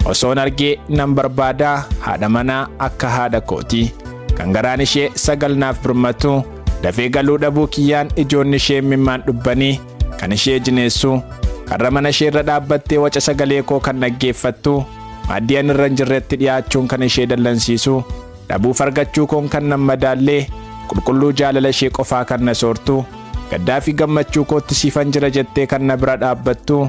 osoon argee nan barbaadaa haadha manaa akka haadha kooti. Kan garaan ishee sagal naaf birmatu dafee galuu dhabuu kiyyaan ijoonni ishee mimmaan dhubbanii kan ishee jineessu karra mana ishee irra dhaabbattee waca sagalee koo kan dhaggeeffattu maaddiyaan irra hin jirretti dhiyaachuun kan ishee dallansiisu dhabuuf argachuu koon kan nan madaallee qulqulluu jaalala ishee qofaa kan na soortu gaddaa fi gammachuu kootti siifan jira jettee kan na bira dhaabbattu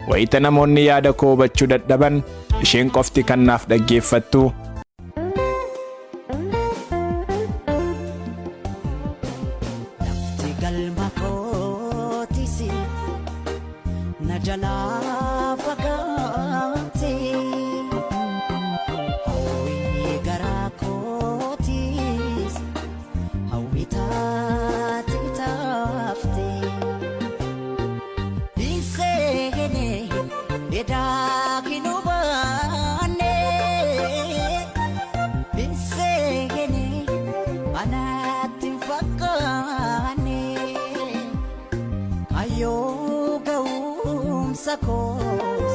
wayita namoonni yaada koo hubachuu dadhaban isheen qofti kan naaf dhaggeeffattu. Ayo gaum sakos